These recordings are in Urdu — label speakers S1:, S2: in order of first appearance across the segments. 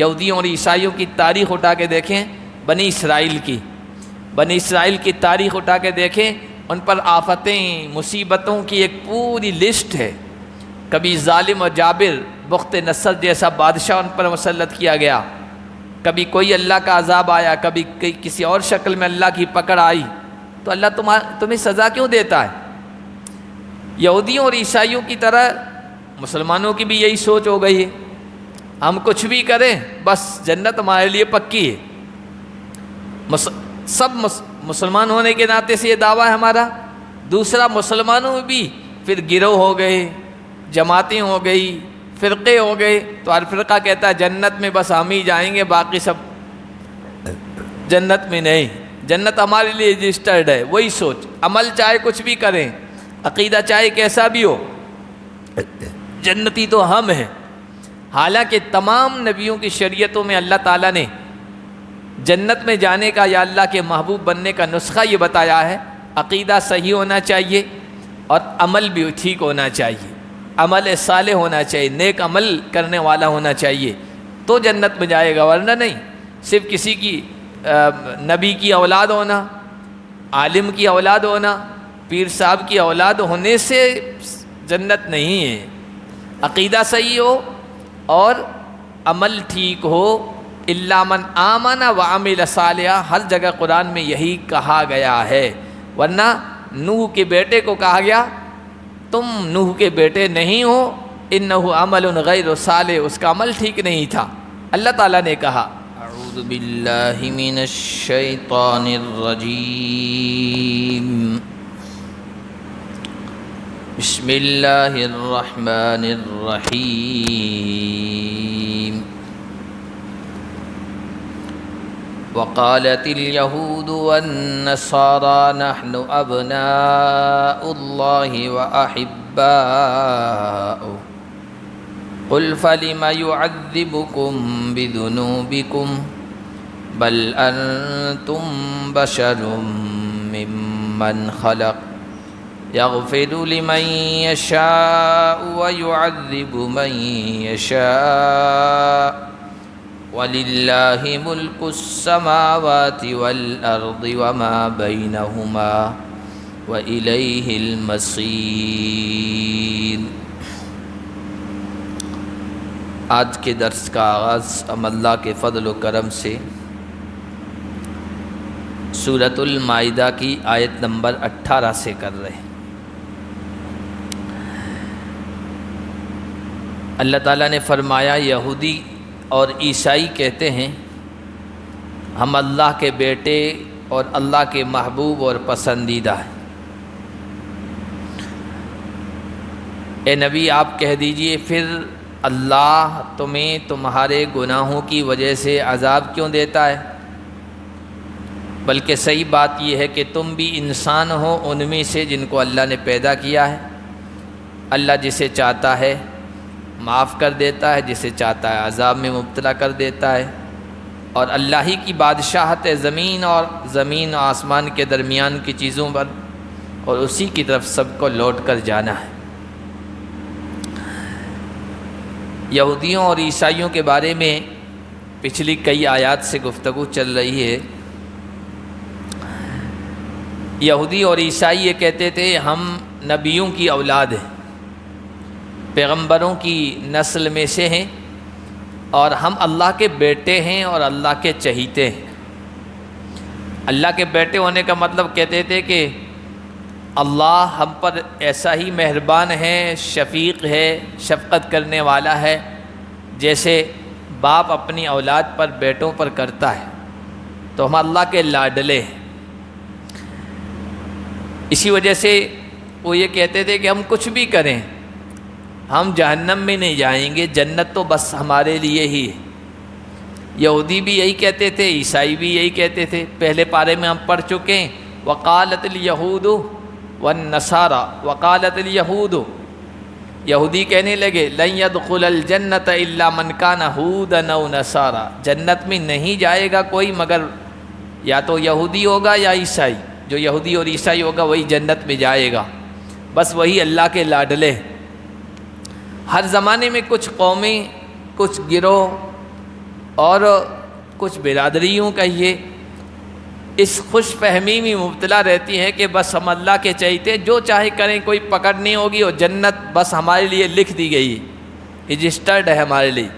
S1: یہودیوں اور عیسائیوں کی تاریخ اٹھا کے دیکھیں، بنی اسرائیل کی تاریخ اٹھا کے دیکھیں، ان پر آفتیں مصیبتوں کی ایک پوری لسٹ ہے۔ کبھی ظالم و جابر بخت نصر جیسا بادشاہ ان پر مسلط کیا گیا، کبھی کوئی اللہ کا عذاب آیا، کبھی کسی اور شکل میں اللہ کی پکڑ آئی، تو اللہ تمہیں سزا کیوں دیتا ہے؟ یہودیوں اور عیسائیوں کی طرح مسلمانوں کی بھی یہی سوچ ہو گئی ہے، ہم کچھ بھی کریں بس جنت ہمارے لیے پکی ہے۔ سب مسلمان ہونے کے ناطے سے یہ دعویٰ ہے ہمارا۔ دوسرا، مسلمانوں میں بھی پھر گروہ ہو گئے، جماعتیں ہو گئی، فرقے ہو گئے، تو ہر فرقہ کہتا ہے جنت میں بس ہم ہی جائیں گے، باقی سب جنت میں نہیں، جنت ہمارے لیے رجسٹرڈ ہے۔ وہی سوچ، عمل چاہے کچھ بھی کریں، عقیدہ چاہے کیسا بھی ہو، جنتی تو ہم ہیں۔ حالانکہ تمام نبیوں کی شریعتوں میں اللہ تعالیٰ نے جنت میں جانے کا یا اللہ کے محبوب بننے کا نسخہ یہ بتایا ہے، عقیدہ صحیح ہونا چاہیے اور عمل بھی ٹھیک ہونا چاہیے، عمل صالح ہونا چاہیے، نیک عمل کرنے والا ہونا چاہیے، تو جنت میں جائے گا، ورنہ نہیں۔ صرف کسی کی نبی کی اولاد ہونا، عالم کی اولاد ہونا، پیر صاحب کی اولاد ہونے سے جنت نہیں ہے۔ عقیدہ صحیح ہو اور عمل ٹھیک ہو، الا من آمن وعمل صالحا، ہر جگہ قرآن میں یہی کہا گیا ہے۔ ورنہ نوح کے بیٹے کو کہا گیا تم نوح کے بیٹے نہیں ہو، انہ عمل غیر صالح، اس کا عمل ٹھیک نہیں تھا۔ اللہ تعالیٰ نے کہا اعوذ باللہ من الشیطان الرجیم، بسم اللہ الرحمن الرحیم، وقالت اليہود والنصارى نحن ابناء اللہ واحباؤہ، قل فلم يعذبكم بذنوبكم بل انتم بشر ممن خلق یغفر لمن یشاء ویعذب من یشاء وللہ ملک السماوات والارض وما بینہما وإلیہ المصیر۔ آج کے درس کا آغاز ہم اللہ کے فضل و کرم سے سورۃ المائدہ کی آیت نمبر 18 سے کر رہے ہیں۔ اللہ تعالیٰ نے فرمایا یہودی اور عیسائی کہتے ہیں ہم اللہ کے بیٹے اور اللہ کے محبوب اور پسندیدہ ہیں۔ اے نبی آپ کہہ دیجئے پھر اللہ تمہیں تمہارے گناہوں کی وجہ سے عذاب کیوں دیتا ہے؟ بلکہ صحیح بات یہ ہے کہ تم بھی انسان ہو ان میں سے جن کو اللہ نے پیدا کیا ہے۔ اللہ جسے چاہتا ہے معاف کر دیتا ہے، جسے چاہتا ہے عذاب میں مبتلا کر دیتا ہے، اور اللہ ہی کی بادشاہت ہے زمین و آسمان کے درمیان کی چیزوں پر، اور اسی کی طرف سب کو لوٹ کر جانا ہے۔ یہودیوں اور عیسائیوں کے بارے میں پچھلی کئی آیات سے گفتگو چل رہی ہے۔ یہودی اور عیسائی یہ کہتے تھے ہم نبیوں کی اولاد ہیں، پیغمبروں کی نسل میں سے ہیں، اور ہم اللہ کے بیٹے ہیں اور اللہ کے چہیتے ہیں۔ اللہ کے بیٹے ہونے کا مطلب کہتے تھے کہ اللہ ہم پر ایسا ہی مہربان ہے، شفیق ہے، شفقت کرنے والا ہے، جیسے باپ اپنی اولاد پر بیٹوں پر کرتا ہے، تو ہم اللہ کے لاڈلے ہیں۔ اسی وجہ سے وہ یہ کہتے تھے کہ ہم کچھ بھی کریں ہم جہنم میں نہیں جائیں گے، جنت تو بس ہمارے لیے ہی ہے۔ یہودی بھی یہی کہتے تھے، عیسائی بھی یہی کہتے تھے۔ پہلے پارے میں ہم پڑھ چکے ہیں وقالت الیہود والنصارى، وقالت الیہود، یہودی کہنے لگے لن يدخل الجنت الا من كان هودا او نصارى، جنت میں نہیں جائے گا کوئی مگر یا تو یہودی ہوگا یا عیسائی، جو یہودی اور عیسائی ہوگا وہی جنت میں جائے گا، بس وہی اللہ کے لاڈلے۔ ہر زمانے میں کچھ قومیں، کچھ گروہ اور کچھ برادریوں کا یہ اس خوش فہمی میں مبتلا رہتی ہیں کہ بس ہم اللہ کے چاہتے جو چاہے کریں، کوئی پکڑ نہیں ہوگی، اور جنت بس ہمارے لیے لکھ دی گئی، رجسٹرڈ ہے ہمارے لیے۔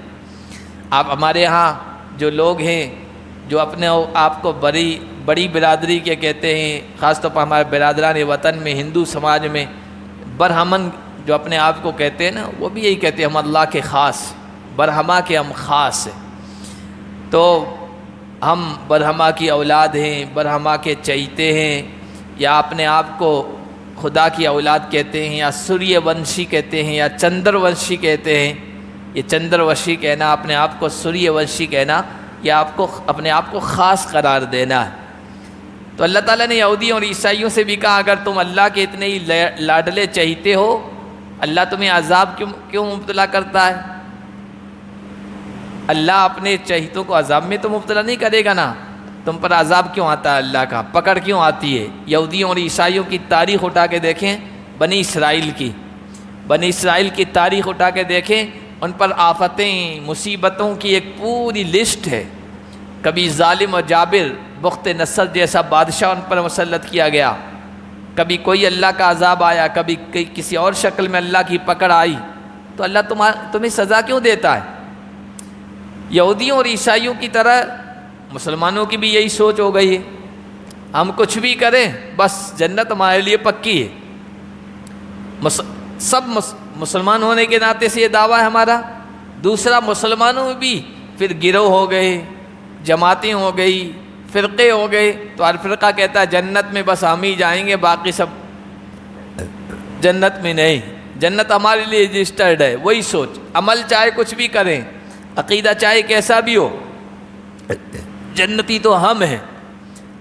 S1: آپ ہمارے ہاں جو لوگ ہیں جو اپنے آپ کو بڑی برادری کے کہتے ہیں، خاص طور پر ہمارے برادران وطن میں، ہندو سماج میں برہمن جو اپنے آپ کو کہتے ہیں نا، وہ بھی یہی کہتے ہیں ہم اللہ کے خاص، برہما کے ہم خاص ہیں۔ تو ہم برہما کی اولاد ہیں، برہما کے چہیتے ہیں، یا اپنے آپ کو خدا کی اولاد کہتے ہیں، یا سوریہ ونشی کہتے ہیں، یا چندر ونشی کہتے ہیں۔ یہ چندر ونشی کہنا، اپنے آپ کو سوریہ ونشی کہنا، یا آپ کو اپنے آپ کو خاص قرار دینا ہے۔ تو اللہ تعالیٰ نے یہودیوں اور عیسائیوں سے بھی کہا اگر تم اللہ کے اتنے ہی لاڈلے چہیتے ہو، اللہ تمہیں عذاب کیوں مبتلا کرتا ہے؟ اللہ اپنے چہیتوں کو عذاب میں تو مبتلا نہیں کرے گا نا، تم پر عذاب کیوں آتا ہے؟ اللہ کا پکڑ کیوں آتی ہے؟ یہودیوں اور عیسائیوں کی تاریخ اٹھا کے دیکھیں، بنی اسرائیل کی تاریخ اٹھا کے دیکھیں، ان پر آفتیں، مصیبتوں کی ایک پوری لسٹ ہے۔ کبھی ظالم و جابر بخت نصر جیسا بادشاہ ان پر مسلط کیا گیا، کبھی کوئی اللہ کا عذاب آیا، کبھی کسی اور شکل میں اللہ کی پکڑ آئی، تو اللہ تمہیں سزا کیوں دیتا ہے؟ یہودیوں اور عیسائیوں کی طرح مسلمانوں کی بھی یہی سوچ ہو گئی ہے، ہم کچھ بھی کریں بس جنت ہمارے لیے پکی ہے۔ سب مسلمان ہونے کے ناطے سے یہ دعویٰ ہے ہمارا۔ دوسرا، مسلمانوں میں بھی پھر گروہ ہو گئے، جماعتیں ہو گئی، فرقے ہو گئے، تو ہر فرقہ کہتا ہے جنت میں بس ہم ہی جائیں گے، باقی سب جنت میں نہیں۔ جنت ہمارے لیے رجسٹرڈ ہے، وہی سوچ، عمل چاہے کچھ بھی کریں، عقیدہ چاہے کیسا بھی ہو، جنتی تو ہم ہیں۔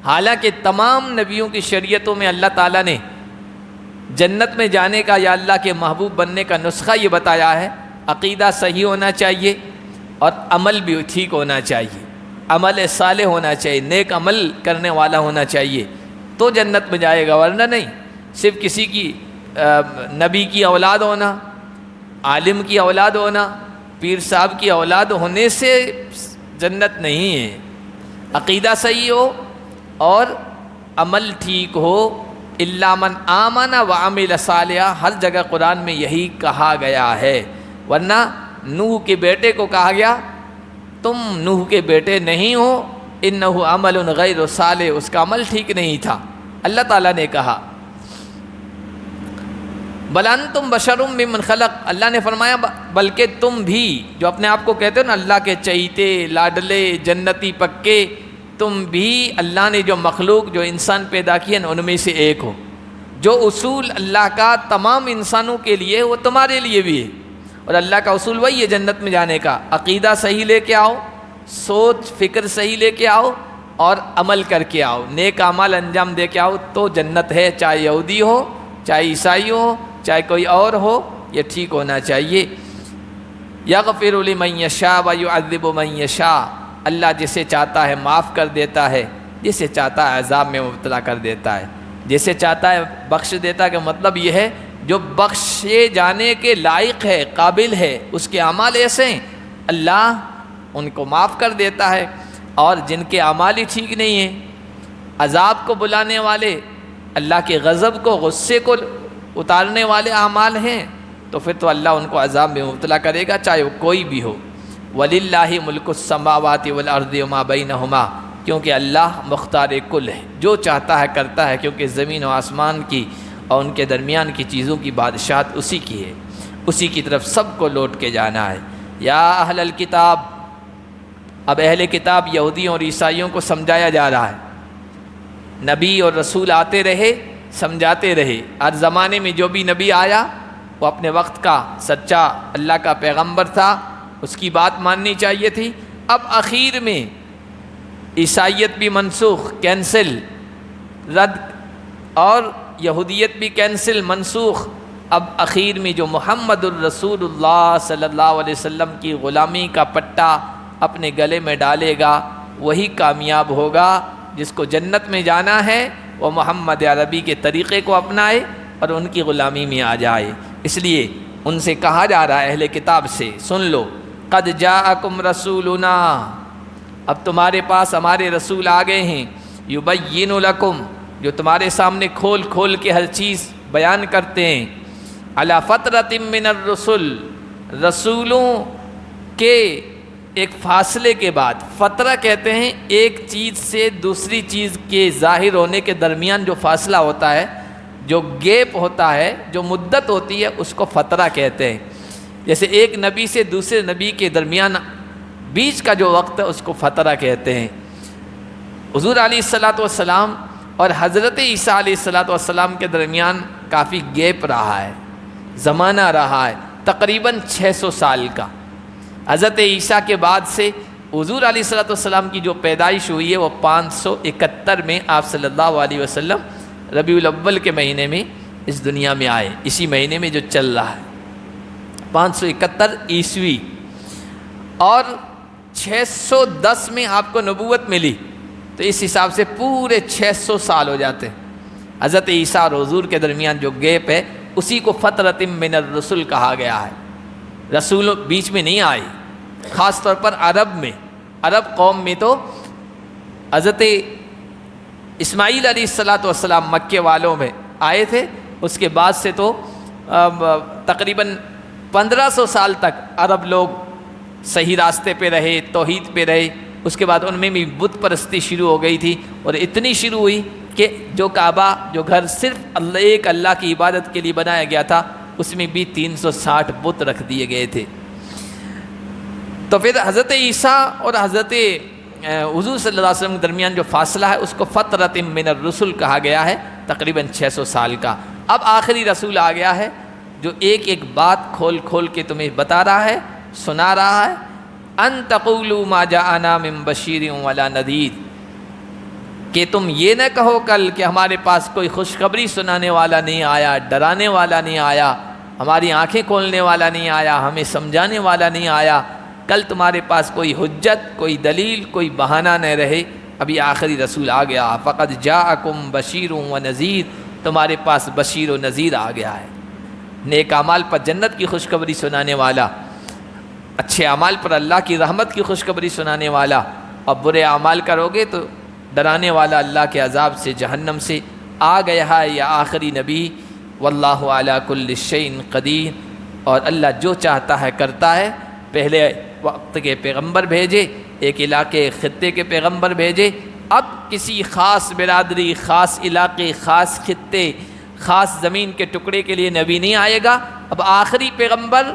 S1: حالانکہ تمام نبیوں کی شریعتوں میں اللہ تعالیٰ نے جنت میں جانے کا یا اللہ کے محبوب بننے کا نسخہ یہ بتایا ہے، عقیدہ صحیح ہونا چاہیے اور عمل بھی ٹھیک ہونا چاہیے، عمل صالح ہونا چاہیے، نیک عمل کرنے والا ہونا چاہیے، تو جنت میں جائے گا، ورنہ نہیں۔ صرف کسی کی نبی کی اولاد ہونا، عالم کی اولاد ہونا، پیر صاحب کی اولاد ہونے سے جنت نہیں ہے۔ عقیدہ صحیح ہو اور عمل ٹھیک ہو، الا من آمن وعمل صالحا، ہر جگہ قرآن میں یہی کہا گیا ہے۔ ورنہ نوح کے بیٹے کو کہا گیا تم نوح کے بیٹے نہیں ہو، انہ عمل غیر صالح، اس کا عمل ٹھیک نہیں تھا۔ اللہ تعالیٰ نے کہا بل انتم بشر ممن خلق، اللہ نے فرمایا بلکہ تم بھی جو اپنے آپ کو کہتے ہو نا اللہ کے چہیتے، لاڈلے، جنتی پکے، تم بھی اللہ نے جو مخلوق، جو انسان پیدا کیے نا، ان میں سے ایک ہو۔ جو اصول اللہ کا تمام انسانوں کے لیے وہ تمہارے لیے بھی ہے، اور اللہ کا اصول وہی ہے جنت میں جانے کا۔ عقیدہ صحیح لے کے آؤ، سوچ فکر صحیح لے کے آؤ، اور عمل کر کے آؤ، نیک اعمال انجام دے کے آؤ، تو جنت ہے۔ چاہے یہودی ہو، چاہے عیسائی ہو، چاہے کوئی اور ہو، یہ ٹھیک ہونا چاہیے۔ یغفر لمن یشاء ویعذب من یشاء، اللہ جسے چاہتا ہے معاف کر دیتا ہے، جسے چاہتا ہے عذاب میں مبتلا کر دیتا ہے، جسے چاہتا ہے بخش دیتا ہے۔ کہ مطلب یہ ہے جو بخشے جانے کے لائق ہے، قابل ہے، اس کے اعمال ایسے ہیں، اللہ ان کو معاف کر دیتا ہے، اور جن کے اعمال ہی ٹھیک نہیں ہیں، عذاب کو بلانے والے، اللہ کے غضب کو، غصے کو اتارنے والے اعمال ہیں، تو پھر تو اللہ ان کو عذاب میں مبتلا کرے گا، چاہے وہ کوئی بھی ہو۔ وَلِلَّهِ مُلْكُ السَّمَاوَاتِ وَالْأَرْضِ وَمَا بَيْنَهُمَا، کیونکہ اللہ مختار کل ہے، جو چاہتا ہے کرتا ہے، کیونکہ زمین و آسمان کی اور ان کے درمیان کی چیزوں کی بادشاہت اسی کی ہے، اسی کی طرف سب کو لوٹ کے جانا ہے۔ یا اہل الکتاب، اب اہل کتاب یہودیوں اور عیسائیوں کو سمجھایا جا رہا ہے۔ نبی اور رسول آتے رہے، سمجھاتے رہے، ہر زمانے میں جو بھی نبی آیا وہ اپنے وقت کا سچا اللہ کا پیغمبر تھا، اس کی بات ماننی چاہیے تھی۔ اب اخیر میں عیسائیت بھی منسوخ، کینسل، رد، اور یہودیت بھی کینسل، منسوخ۔ اب اخیر میں جو محمد الرسول اللہ صلی اللہ علیہ وسلم کی غلامی کا پٹا اپنے گلے میں ڈالے گا، وہی کامیاب ہوگا۔ جس کو جنت میں جانا ہے وہ محمد عربی کے طریقے کو اپنائے اور ان کی غلامی میں آ جائے۔ اس لیے ان سے کہا جا رہا ہے، اہل کتاب سے، سن لو، قد جاءکم رسولنا، اب تمہارے پاس ہمارے رسول آ گئے ہیں، یبین لکم، جو تمہارے سامنے کھول کھول کے ہر چیز بیان کرتے ہیں، علی فترۃ من الرسل، رسولوں کے ایک فاصلے کے بعد، فترہ کہتے ہیں ایک چیز سے دوسری چیز کے ظاہر ہونے کے درمیان جو فاصلہ ہوتا ہے، جو گیپ ہوتا ہے، جو مدت ہوتی ہے، اس کو فترہ کہتے ہیں۔ جیسے ایک نبی سے دوسرے نبی کے درمیان بیچ کا جو وقت ہے اس کو فترہ کہتے ہیں۔ حضور علیہ الصلاۃ والسلام اور حضرت عیسیٰ علیہ الصلاۃ والسلام کے درمیان کافی گیپ رہا ہے، زمانہ رہا ہے، تقریباً 600 سال کا۔ حضرت عیسیٰ کے بعد سے حضور علیہ الصلاۃ والسلام کی جو پیدائش ہوئی ہے وہ 571 میں آپ صلی اللہ علیہ وسلم ربیع الاول کے مہینے میں اس دنیا میں آئے، اسی مہینے میں جو چل رہا ہے 571 عیسوی، اور 610 میں آپ کو نبوت ملی، تو اس حساب سے پورے 600 سال ہو جاتے ہیں۔ حضرت عیسیٰ اور حضور کے درمیان جو گیپ ہے اسی کو فترۃ من الرسل کہا گیا ہے۔ رسول بیچ میں نہیں آئے، خاص طور پر عرب قوم میں تو حضرت اسماعیل علیہ الصلاۃ والسلام مکے والوں میں آئے تھے، اس کے بعد سے تو تقریباً 1500 سال تک عرب لوگ صحیح راستے پہ رہے، توحید پہ رہے۔ اس کے بعد ان میں بھی بت پرستی شروع ہو گئی تھی، اور اتنی شروع ہوئی کہ جو کعبہ، جو گھر صرف ایک اللہ کی عبادت کے لیے بنایا گیا تھا، اس میں بھی 360 بت رکھ دیے گئے تھے۔ تو پھر حضرت عیسیٰ اور حضرت حضور صلی اللہ علیہ وسلم کے درمیان جو فاصلہ ہے اس کو فترۃ من الرسل کہا گیا ہے، تقریباً 600 سال کا۔ اب آخری رسول آ گیا ہے جو ایک ایک بات کھول کھول کے تمہیں بتا رہا ہے، سنا رہا ہے۔ ان تقولوا ما جاءنا من بشیر ولا نذیر، کہ تم یہ نہ کہو کل کہ ہمارے پاس کوئی خوشخبری سنانے والا نہیں آیا، ڈرانے والا نہیں آیا، ہماری آنکھیں کھولنے والا نہیں آیا، ہمیں سمجھانے والا نہیں آیا۔ کل تمہارے پاس کوئی حجت، کوئی دلیل، کوئی بہانہ نہ رہے، ابھی آخری رسول آ گیا۔ فقد جاءکم بشیر و نذیر، تمہارے پاس بشیر و نذیر آ گیا ہے، نیک اعمال پر جنت کی خوشخبری سنانے والا، اچھے اعمال پر اللہ کی رحمت کی خوشخبری سنانے والا، اور برے اعمال کرو گے تو ڈرانے والا اللہ کے عذاب سے، جہنم سے آ گیا ہے یہ آخری نبی۔ واللہ علی کل شیء قدیر، اور اللہ جو چاہتا ہے کرتا ہے۔ پہلے وقت کے پیغمبر بھیجے، ایک علاقے خطے کے پیغمبر بھیجے، اب کسی خاص برادری، خاص علاقے، خاص خطے، خاص زمین کے ٹکڑے کے لیے نبی نہیں آئے گا۔ اب آخری پیغمبر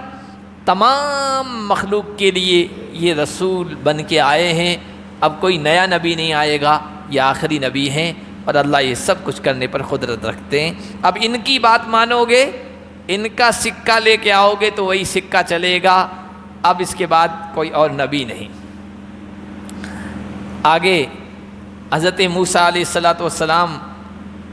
S1: تمام مخلوق کے لیے یہ رسول بن کے آئے ہیں، اب کوئی نیا نبی نہیں آئے گا، یہ آخری نبی ہیں، اور اللہ یہ سب کچھ کرنے پر قدرت رکھتے ہیں۔ اب ان کی بات مانو گے، ان کا سکہ لے کے آؤ گے تو وہی سکہ چلے گا، اب اس کے بعد کوئی اور نبی نہیں۔ آگے حضرت موسیٰ علیہ السلام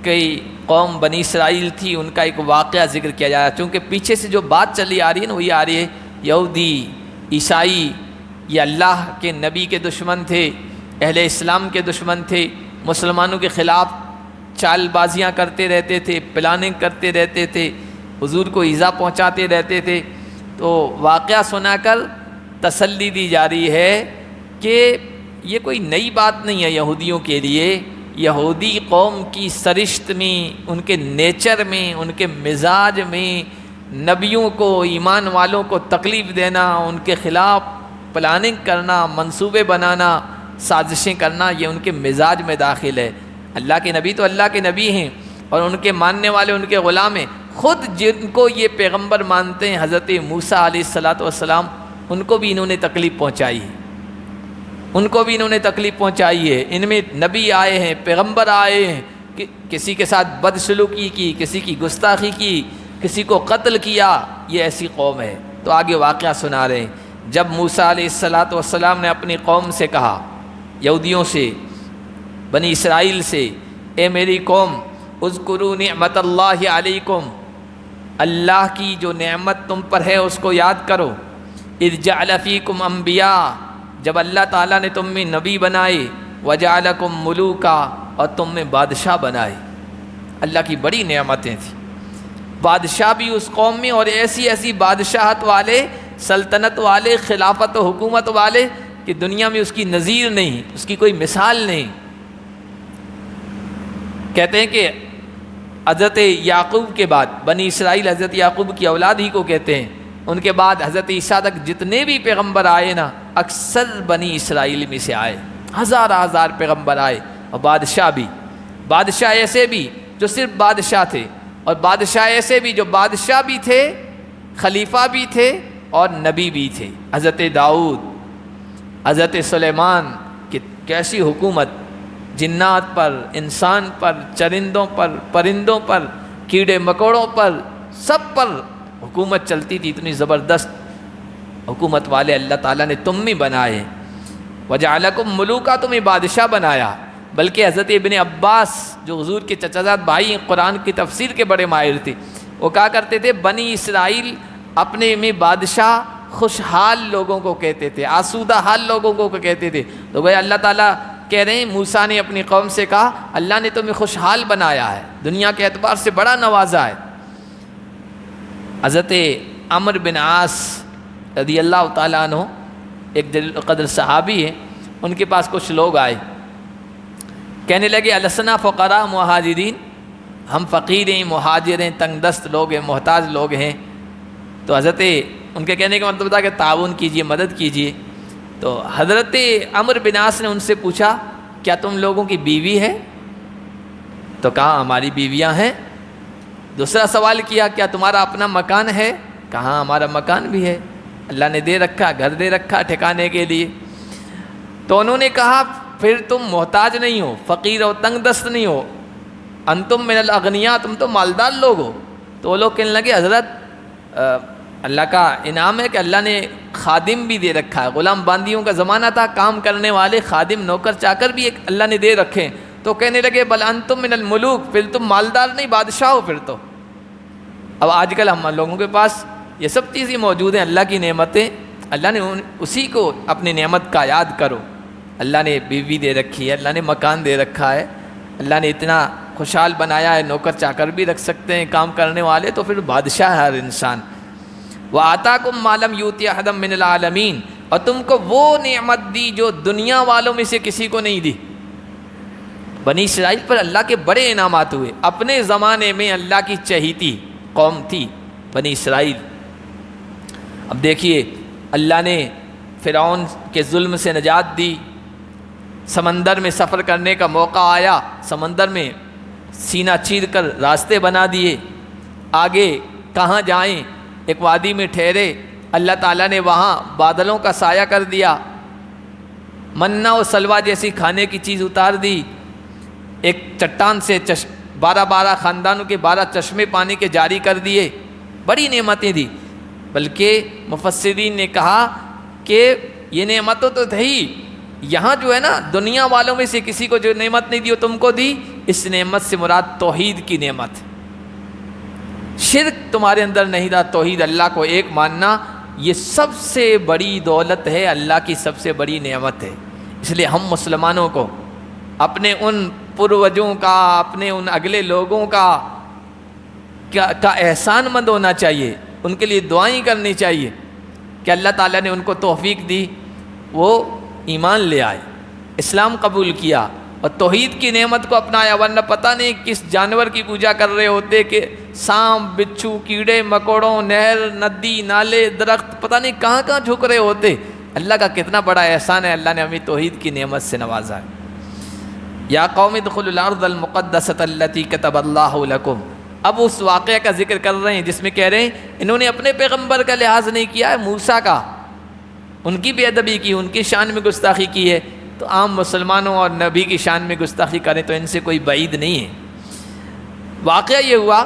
S1: کی قوم بنی اسرائیل تھی، ان کا ایک واقعہ ذکر کیا جا رہا ہے، چونکہ پیچھے سے جو بات چلی آ رہی ہے نا وہی آ رہی ہے، یہودی، عیسائی، یہ اللہ کے نبی کے دشمن تھے، اہل اسلام کے دشمن تھے، مسلمانوں کے خلاف چال بازیاں کرتے رہتے تھے، پلاننگ کرتے رہتے تھے، حضور کو ایذا پہنچاتے رہتے تھے۔ تو واقعہ سنا کر تسلی دی جا رہی ہے کہ یہ کوئی نئی بات نہیں ہے یہودیوں کے لیے۔ یہودی قوم کی سرشت میں، ان کے نیچر میں، ان کے مزاج میں نبیوں کو، ایمان والوں کو تکلیف دینا، ان کے خلاف پلاننگ کرنا، منصوبے بنانا، سازشیں کرنا، یہ ان کے مزاج میں داخل ہے۔ اللہ کے نبی تو اللہ کے نبی ہیں، اور ان کے ماننے والے ان کے غلام ہیں۔ خود جن کو یہ پیغمبر مانتے ہیں، حضرت موسیٰ علیہ السلام، ان کو بھی انہوں نے تکلیف پہنچائی ہے، ان کو بھی انہوں نے تکلیف پہنچائی ہے۔ ان میں نبی آئے ہیں، پیغمبر آئے ہیں، کسی کے ساتھ بدسلوکی کی، کسی کی گستاخی کی، کسی کو قتل کیا، یہ ایسی قوم ہے۔ تو آگے واقعہ سنا رہے ہیں، جب موسیٰ علیہ السلام نے اپنی قوم سے کہا، یہودیوں سے، بنی اسرائیل سے، اے میری قوم، اذکروا نعمت اللہ علیکم، اللہ کی جو نعمت تم پر ہے اس کو یاد کرو۔ اذ جعل فیکم انبیاء، جب اللہ تعالیٰ نے تم میں نبی بنائے، وجعلکم ملوکا، اور تم میں بادشاہ بنائے۔ اللہ کی بڑی نعمتیں تھیں، بادشاہ بھی اس قوم میں، اور ایسی ایسی بادشاہت والے، سلطنت والے، خلافت و حکومت والے کہ دنیا میں اس کی نظیر نہیں، اس کی کوئی مثال نہیں۔ کہتے ہیں کہ حضرت یعقوب کے بعد بنی اسرائیل حضرت یعقوب کی اولاد ہی کو کہتے ہیں، ان کے بعد حضرت عیسیٰ تک جتنے بھی پیغمبر آئے نا اکثر بنی اسرائیل میں سے آئے، ہزار پیغمبر آئے، اور بادشاہ بھی، بادشاہ ایسے بھی جو صرف بادشاہ تھے، اور بادشاہ ایسے بھی جو بادشاہ بھی تھے، خلیفہ بھی تھے اور نبی بھی تھے۔ حضرت داؤد، حضرت سلیمان کی کیسی حکومت، جنات پر، انسان پر، چرندوں پر، پرندوں پر، کیڑے مکوڑوں پر، سب پر حکومت چلتی تھی۔ اتنی زبردست حکومت والے اللہ تعالیٰ نے تم میں بنائے، وجعلکم ملوکا، تمہیں بادشاہ بنایا۔ بلکہ حضرت ابن عباس جو حضور کے چچا زاد بھائی ہیں، قرآن کی تفسیر کے بڑے ماہر تھے، وہ کہا کرتے تھے بنی اسرائیل اپنے میں بادشاہ خوشحال لوگوں کو کہتے تھے، آسودہ حال لوگوں کو کہتے تھے۔ تو گویا اللہ تعالیٰ کہہ رہے ہیں موسیٰ نے اپنی قوم سے کہا اللہ نے تمہیں خوشحال بنایا ہے، دنیا کے اعتبار سے بڑا نوازا ہے۔ حضرت عمرو بن عاص رضی اللہ تعالیٰ عنہ ایک جلیل القدر صحابی ہیں، ان کے پاس کچھ لوگ آئے، کہنے لگے السنا فقراء مہاجرین، ہم فقیر ہیں، مہاجر ہیں، تنگ دست لوگ ہیں، محتاج لوگ ہیں۔ تو حضرت ان کے کہنے کا مطلب تھا کہ تعاون کیجئے، مدد کیجئے۔ تو حضرت عمرو بن عاص نے ان سے پوچھا کیا تم لوگوں کی بیوی ہے؟ تو کہا ہماری بیویاں ہیں۔ دوسرا سوال کیا کیا تمہارا اپنا مکان ہے؟ کہا ہمارا مکان بھی ہے، اللہ نے دے رکھا، گھر دے رکھا ٹھکانے کے لیے۔ تو انہوں نے کہا پھر تم محتاج نہیں ہو، فقیر اور تنگ دست نہیں ہو، انتم من الاغنیاء، تم تو مالدار لوگ ہو۔ تو وہ لوگ کہنے لگے حضرت اللہ کا انعام ہے کہ اللہ نے خادم بھی دے رکھا ہے، غلام باندیوں کا زمانہ تھا، کام کرنے والے خادم نوکر چاکر بھی ایک اللہ نے دے رکھے ہیں۔ تو کہنے لگے بل انتم من الملوک، پھر تم مالدار نہیں بادشاہ ہو پھر تو۔ اب آج کل ہم لوگوں کے پاس یہ سب چیزیں موجود ہیں، اللہ کی نعمتیں، اللہ نے اسی کو اپنی نعمت کا یاد کرو۔ اللہ نے بیوی دے رکھی ہے، اللہ نے مکان دے رکھا ہے، اللہ نے اتنا خوشحال بنایا ہے، نوکر چاکر بھی رکھ سکتے ہیں کام کرنے والے، تو پھر بادشاہ ہے ہر انسان۔ وَآتَاكُم مَّا لَمْ يُؤْتِ أَحَدًا مِّنَ الْعَالَمِينَ، اور تم کو وہ نعمت دی جو دنیا والوں میں سے کسی کو نہیں دی۔ بنی اسرائیل پر اللہ کے بڑے انعامات ہوئے، اپنے زمانے میں اللہ کی چہیتی قوم تھی بنی اسرائیل۔ اب دیکھیے اللہ نے فرعون کے ظلم سے نجات دی، سمندر میں سفر کرنے کا موقع آیا، سمندر میں سینہ چیر کر راستے بنا دیے، آگے کہاں جائیں، ایک وادی میں ٹھہرے، اللہ تعالیٰ نے وہاں بادلوں کا سایہ کر دیا، منا و سلوا جیسی کھانے کی چیز اتار دی، ایک چٹان سے 12 خاندانوں کے 12 چشمے پانی کے جاری کر دیے، بڑی نعمتیں دی۔ بلکہ مفسرین نے کہا کہ یہ نعمتوں تو تھی، یہاں جو ہے نا دنیا والوں میں سے کسی کو جو نعمت نہیں دی وہ تم کو دی، اس نعمت سے مراد توحید کی نعمت، شرک تمہارے اندر نہیں تھا، توحید اللہ کو ایک ماننا، یہ سب سے بڑی دولت ہے، اللہ کی سب سے بڑی نعمت ہے۔ اس لیے ہم مسلمانوں کو اپنے ان پروجوں کا، اپنے ان اگلے لوگوں کا احسان مند ہونا چاہیے، ان کے لیے دعائیں کرنی چاہیے کہ اللہ تعالیٰ نے ان کو توفیق دی، وہ ایمان لے آئے، اسلام قبول کیا اور توحید کی نعمت کو اپنایا، ورنہ پتہ نہیں کس جانور کی پوجا کر رہے ہوتے کہ سانپ، بچھو، کیڑے مکوڑوں، نہر، ندی، نالے، درخت، پتہ نہیں کہاں کہاں جھک رہے ہوتے۔ اللہ کا کتنا بڑا احسان ہے، اللہ نے ہمیں توحید کی نعمت سے نوازا ہے۔ یا قوم ادخلوا الارض المقدسۃ التی کتب اللہ لکم، اب اس واقعہ کا ذکر کر رہے ہیں جس میں کہہ رہے ہیں انہوں نے اپنے پیغمبر کا لحاظ نہیں کیا ہے، موسیٰ کا، ان کی بے ادبی کی، ان کی شان میں گستاخی کی ہے، تو عام مسلمانوں اور نبی کی شان میں گستاخی کریں تو ان سے کوئی بعید نہیں ہے۔ واقعہ یہ ہوا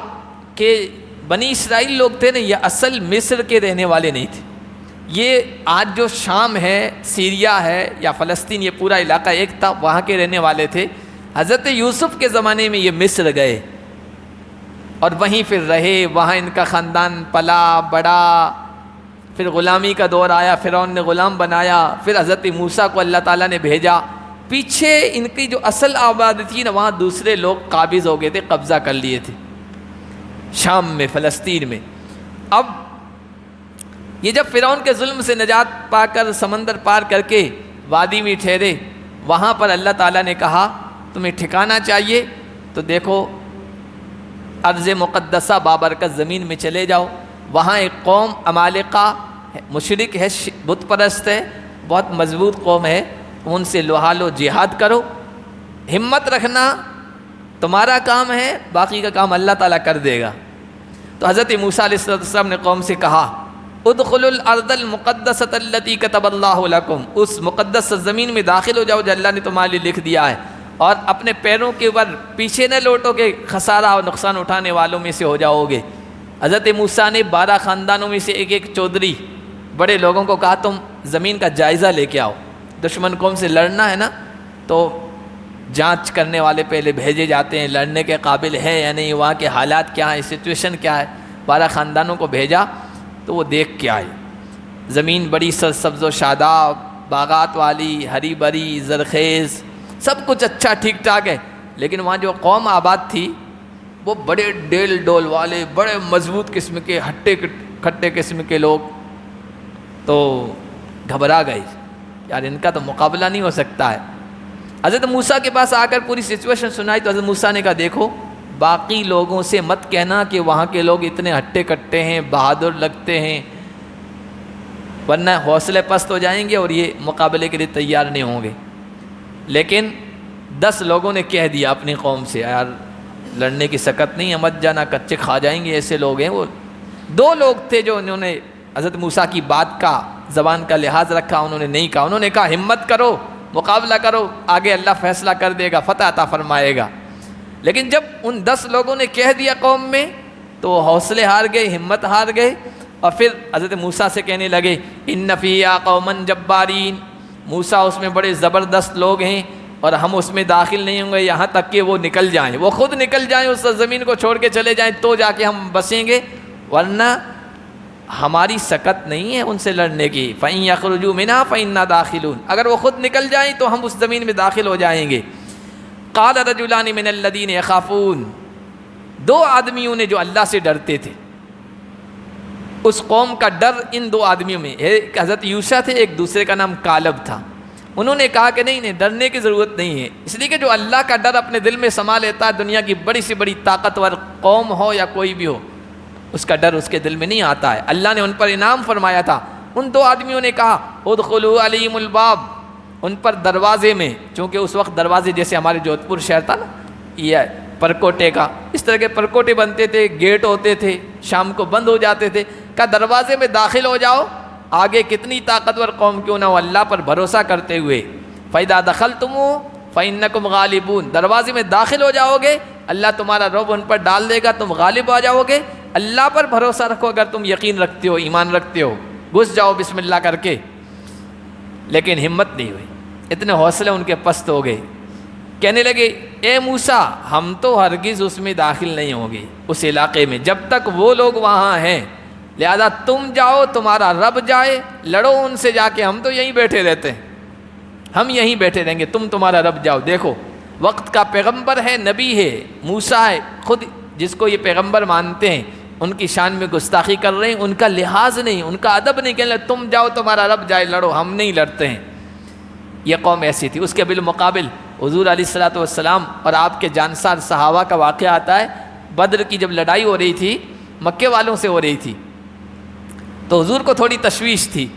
S1: کہ بنی اسرائیل لوگ تھے نا، یہ اصل مصر کے رہنے والے نہیں تھے، یہ آج جو شام ہے، سیریا ہے یا فلسطین، یہ پورا علاقہ ایک تھا، وہاں کے رہنے والے تھے۔ حضرت یوسف کے زمانے میں یہ مصر گئے اور وہیں پھر رہے، وہاں ان کا خاندان پلا بڑا، پھر غلامی کا دور آیا، فرعون نے غلام بنایا، پھر حضرت موسیٰ کو اللہ تعالیٰ نے بھیجا، پیچھے ان کی جو اصل آبادی تھی نا وہاں دوسرے لوگ قابض ہو گئے تھے، قبضہ کر لیے تھے شام میں، فلسطین میں۔ اب یہ جب فرعون کے ظلم سے نجات پا کر سمندر پار کر کے وادی میں ٹھہرے، وہاں پر اللہ تعالیٰ نے کہا تمہیں ٹھکانا چاہیے تو دیکھو ارض مقدسہ بابرکت زمین میں چلے جاؤ، وہاں ایک قوم عمالقہ مشرک ہے، بت پرست ہے، بہت مضبوط قوم ہے، ان سے لوہا لو جہاد کرو، ہمت رکھنا، تمہارا کام ہے، باقی کا کام اللہ تعالیٰ کر دے گا۔ تو حضرت موسیٰ علیہ السلام نے قوم سے کہا ادخلوا الارض المقدسۃ التي كتب اللہ لکم، اس مقدس زمین میں داخل ہو جاؤ جو اللہ نے تمہارے لیے لکھ دیا ہے، اور اپنے پیروں کے اوپر پیچھے نہ لوٹو کہ خسارہ اور نقصان اٹھانے والوں میں سے ہو جاؤ گے۔ حضرت موسیٰ نے 12 خاندانوں میں سے ایک چودھری بڑے لوگوں کو کہا تم زمین کا جائزہ لے کے آؤ، دشمن قوم سے لڑنا ہے نا تو جانچ کرنے والے پہلے بھیجے جاتے ہیں، لڑنے کے قابل ہے یا نہیں، وہاں کے حالات کیا ہیں، سچویشن کیا ہے۔ 12 خاندانوں کو بھیجا تو وہ دیکھ کے آئے، زمین بڑی سرسبز و شاداب، باغات والی، ہری بھری، زرخیز، سب کچھ اچھا ٹھیک ٹھاک ہے، لیکن وہاں جو قوم آباد تھی وہ بڑے ڈیل ڈول والے، بڑے مضبوط قسم کے ہٹے کھٹے قسم کے لوگ، تو گھبرا گئے، یار ان کا تو مقابلہ نہیں ہو سکتا ہے۔ حضرت موسیٰ کے پاس آ کر پوری سچویشن سنائی تو حضرت موسیٰ نے کہا دیکھو باقی لوگوں سے مت کہنا کہ وہاں کے لوگ اتنے ہٹے کٹے ہیں، بہادر لگتے ہیں، ورنہ حوصلے پست ہو جائیں گے اور یہ مقابلے کے لیے تیار نہیں ہوں گے۔ لیکن 10 لوگوں نے کہہ دیا اپنی قوم سے یار لڑنے کی سکت نہیں ہے، مت جانا، کچے کھا جائیں گے، ایسے لوگ ہیں۔ وہ 2 لوگ تھے جو انہوں نے حضرت موسیٰ کی بات کا، زبان کا لحاظ رکھا، انہوں نے نہیں کہا، انہوں نے کہا ہمت کرو، مقابلہ کرو، آگے اللہ فیصلہ کر دے گا، فتح عطا فرمائے گا۔ لیکن جب ان 10 لوگوں نے کہہ دیا قوم میں تو وہ حوصلے ہار گئے، ہمت ہار گئے، اور پھر حضرت موسیٰ سے کہنے لگے ان فیہا قوما جبارین، موسیٰ اس میں بڑے زبردست لوگ ہیں اور ہم اس میں داخل نہیں ہوں گے یہاں تک کہ وہ نکل جائیں، وہ خود نکل جائیں، اس زمین کو چھوڑ کے چلے جائیں تو جا کے ہم بسیں گے، ورنہ ہماری سکت نہیں ہے ان سے لڑنے کی۔ فَإِن يَخْرُجُوا مِنْهَا فَإِنَّا دَاخِلُونَ، اگر وہ خود نکل جائیں تو ہم اس زمین میں داخل ہو جائیں گے۔ قَالَ رَجُلَانِ مِنَ الَّذِينَ يَخَافُونَ، 2 آدمیوں نے جو اللہ سے ڈرتے تھے، اس قوم کا ڈر ان 2 آدمیوں میں، ایک حضرت یوشع تھے، ایک دوسرے کا نام کالب تھا۔ انہوں نے کہا کہ نہیں ڈرنے کی ضرورت نہیں ہے، اس لیے کہ جو اللہ کا ڈر اپنے دل میں سما لیتا ہے، دنیا کی بڑی سے بڑی طاقتور قوم ہو یا کوئی بھی ہو، اس کا ڈر اس کے دل میں نہیں آتا ہے۔ اللہ نے ان پر انعام فرمایا تھا۔ ان 2 آدمیوں نے کہا ادخلوا علیہم الباب، ان پر دروازے میں، چونکہ اس وقت دروازے جیسے ہمارے جودھ پور شہر تھا نا یہ پرکوٹے کا، اس طرح کے پرکوٹے بنتے تھے، گیٹ ہوتے تھے، شام کو بند ہو جاتے تھے، کہا دروازے میں داخل ہو جاؤ، آگے کتنی طاقتور قوم کیوں نہ ہو، اللہ پر بھروسہ کرتے ہوئے فَإِذَا دَخَلْتُمُوهُ فَإِنَّكُمْ غَالِبُونَ، دروازے میں داخل ہو جاؤ گے اللہ تمہارا رعب ان پر ڈال دے گا، تم غالب آ جاؤ گے، اللہ پر بھروسہ رکھو، اگر تم یقین رکھتے ہو، ایمان رکھتے ہو، گھس جاؤ بسم اللہ کر کے۔ لیکن ہمت نہیں ہوئی، اتنے حوصلے ان کے پست ہو گئے، کہنے لگے اے موسیٰ ہم تو ہرگز اس میں داخل نہیں ہوں گے، اس علاقے میں، جب تک وہ لوگ وہاں ہیں، لہذا تم جاؤ، تمہارا رب جائے، لڑو ان سے جا کے، ہم تو یہیں بیٹھے رہتے ہیں، ہم یہیں بیٹھے رہیں گے، تمہارا رب جاؤ۔ دیکھو وقت کا پیغمبر ہے، نبی ہے، موسیٰ ہے، خود جس کو یہ پیغمبر مانتے ہیں ان کی شان میں گستاخی کر رہے ہیں، ان کا لحاظ نہیں، ان کا ادب نہیں، کہ تم جاؤ تمہارا رب جائے، لڑو، ہم نہیں لڑتے ہیں۔ یہ قوم ایسی تھی۔ اس کے بالمقابل حضور علیہ الصلوۃ والسلام اور آپ کے جانسار صحابہ کا واقعہ آتا ہے، بدر کی جب لڑائی ہو رہی تھی مکے والوں سے ہو رہی تھی تو حضور کو تھوڑی تشویش تھی،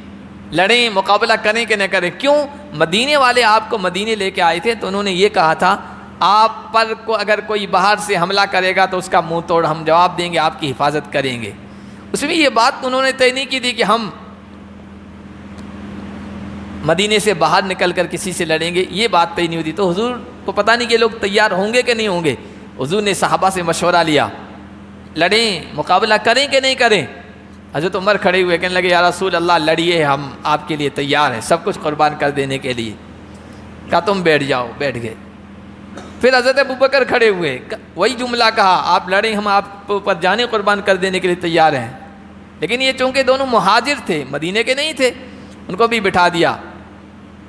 S1: لڑیں، مقابلہ کریں کہ نہ کریں، کیوں؟ مدینے والے آپ کو مدینے لے کے آئے تھے تو انہوں نے یہ کہا تھا آپ پر کو اگر کوئی باہر سے حملہ کرے گا تو اس کا منہ توڑ ہم جواب دیں گے، آپ کی حفاظت کریں گے۔ اس میں یہ بات انہوں نے طے نہیں کی تھی کہ ہم مدینے سے باہر نکل کر کسی سے لڑیں گے، یہ بات طے نہیں ہوتی۔ تو حضور کو پتہ نہیں کہ لوگ تیار ہوں گے کہ نہیں ہوں گے، حضور نے صحابہ سے مشورہ لیا، لڑیں، مقابلہ کریں کہ نہیں کریں؟ حضرت عمر کھڑے ہوئے کہنے لگے یا رسول اللہ لڑیے، ہم آپ کے لیے تیار ہیں، سب کچھ قربان کر دینے کے لیے۔ کہا تم بیٹھ جاؤ، بیٹھ گئے۔ پھر حضرت ابوبکر کھڑے ہوئے، وہی جملہ کہا آپ لڑیں، ہم آپ پر جانیں قربان کر دینے کے لیے تیار ہیں۔ لیکن یہ چونکہ دونوں مہاجر تھے، مدینے کے نہیں تھے، ان کو بھی بٹھا دیا۔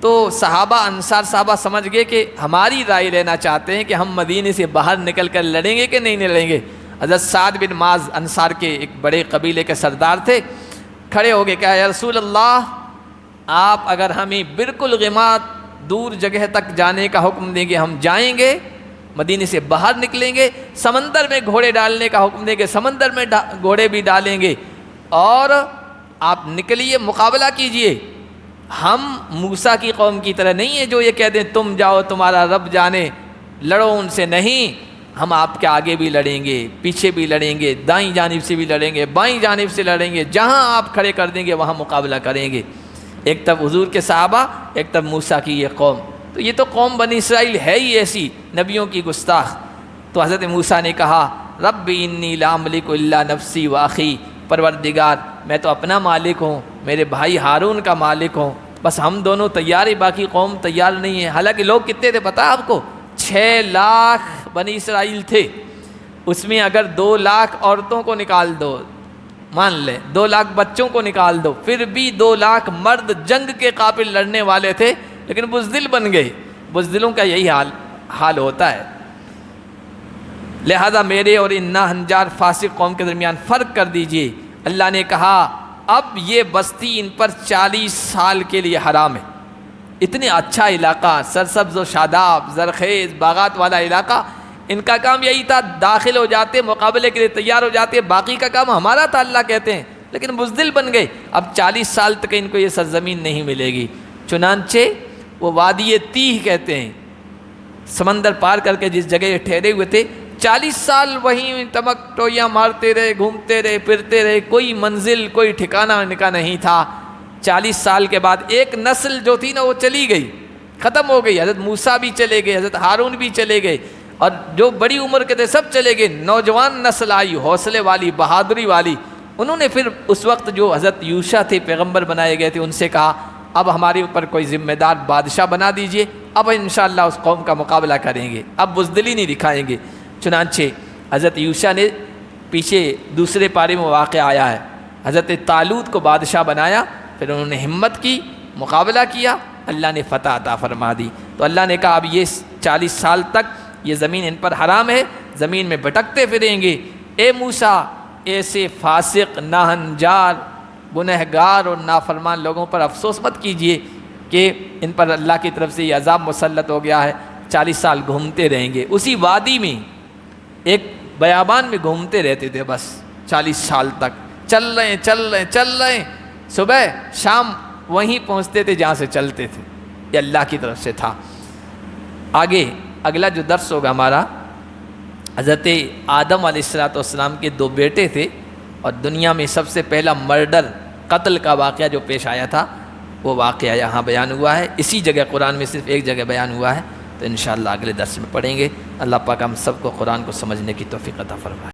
S1: تو صحابہ، انصار صحابہ سمجھ گئے کہ ہماری رائے لینا چاہتے ہیں کہ ہم مدینے سے باہر نکل کر لڑیں گے کہ نہیں لڑیں گے۔ حضرت سعد بن معاذ انصار کے ایک بڑے قبیلے کے سردار تھے، کھڑے ہو گئے، کہا یا رسول اللہ آپ اگر ہمیں بالکل غمات دور جگہ تک جانے کا حکم دیں گے ہم جائیں گے، مدینے سے باہر نکلیں گے، سمندر میں گھوڑے ڈالنے کا حکم دیں گے سمندر میں گھوڑے بھی ڈالیں گے، اور آپ نکلیے مقابلہ کیجئے۔ ہم موسیٰ کی قوم کی طرح نہیں ہے جو یہ کہہ دیں تم جاؤ تمہارا رب جانے، لڑو ان سے، نہیں، ہم آپ کے آگے بھی لڑیں گے، پیچھے بھی لڑیں گے، دائیں جانب سے بھی لڑیں گے، بائیں جانب سے لڑیں گے، جہاں آپ کھڑے کر دیں گے وہاں مقابلہ کریں گے۔ ایک طرف حضور کے صحابہ، ایک طرف موسیٰ کی یہ قوم، تو یہ تو قوم بنی اسرائیل ہے ہی ایسی، نبیوں کی گستاخ۔ تو حضرت موسیٰ نے کہا رب انی لا املک الا نفسی و اخی، پروردگار میں تو اپنا مالک ہوں، میرے بھائی ہارون کا مالک ہوں، بس ہم دونوں تیار ہیں، باقی قوم تیار نہیں ہے۔ حالانکہ لوگ کتنے تھے پتہ آپ کو؟ 6 لاکھ بنی اسرائیل تھے، اس میں اگر 2 لاکھ عورتوں کو نکال دو، مان لیں 2 لاکھ بچوں کو نکال دو، پھر بھی 2 لاکھ مرد جنگ کے قابل لڑنے والے تھے، لیکن بزدل بن گئے۔ بزدلوں کا یہی حال ہوتا ہے۔ لہذا میرے اور ان ناہنجار فاسق قوم کے درمیان فرق کر دیجئے۔ اللہ نے کہا اب یہ بستی ان پر 40 سال کے لیے حرام ہے۔ اتنے اچھا علاقہ، سرسبز و شاداب، زرخیز، باغات والا علاقہ، ان کا کام یہی تھا، داخل ہو جاتے، مقابلے کے لیے تیار ہو جاتے، باقی کا کام ہمارا تھا اللہ کہتے ہیں، لیکن بزدل بن گئے۔ اب 40 سال تک ان کو یہ سرزمین نہیں ملے گی۔ چنانچہ وہ وادی تیہ کہتے ہیں، سمندر پار کر کے جس جگہ یہ ٹھہرے ہوئے تھے، 40 سال وہیں تمک ٹوئیاں مارتے رہے، گھومتے رہے، پھرتے رہے، کوئی منزل، کوئی ٹھکانہ ان کا نہیں تھا۔ 40 سال کے بعد ایک نسل جو تھی نا وہ چلی گئی، ختم ہو گئی۔ حضرت موسیٰ بھی چلے گئے، حضرت ہارون بھی چلے گئے، اور جو بڑی عمر کے تھے سب چلے گئے۔ نوجوان نسل آئی، حوصلے والی، بہادری والی۔ انہوں نے پھر اس وقت جو حضرت یوشع تھے، پیغمبر بنائے گئے تھے، ان سے کہا اب ہمارے اوپر کوئی ذمہ دار بادشاہ بنا دیجئے، اب انشاءاللہ اس قوم کا مقابلہ کریں گے، اب بزدلی نہیں دکھائیں گے۔ چنانچہ حضرت یوشع نے پیچھے دوسرے پارے میں واقع آیا ہے، حضرت طالوت کو بادشاہ بنایا، پھر انہوں نے ہمت کی، مقابلہ کیا، اللہ نے فتح عطا فرما دی۔ تو اللہ نے کہا اب یہ 40 سال تک یہ زمین ان پر حرام ہے، زمین میں بھٹکتے پھریں گے۔ اے موسیٰ ایسے فاسق، ناہنجار، گنہگار اور نافرمان لوگوں پر افسوس مت کیجئے کہ ان پر اللہ کی طرف سے یہ عذاب مسلط ہو گیا ہے، 40 سال گھومتے رہیں گے۔ اسی وادی میں ایک بیابان میں گھومتے رہتے تھے بس 40 سال تک، چل رہے ہیں، صبح شام وہیں پہنچتے تھے جہاں سے چلتے تھے۔ یہ اللہ کی طرف سے تھا۔ آگے اگلا جو درس ہوگا ہمارا، حضرت آدم علیہ السلام کے 2 بیٹے تھے، اور دنیا میں سب سے پہلا مرڈر، قتل کا واقعہ جو پیش آیا تھا، وہ واقعہ یہاں بیان ہوا ہے۔ اسی جگہ قرآن میں صرف ایک جگہ بیان ہوا ہے، تو انشاءاللہ اگلے درس میں پڑھیں گے۔ اللہ پاک ہم سب کو قرآن کو سمجھنے کی توفیق عطا فرمائے۔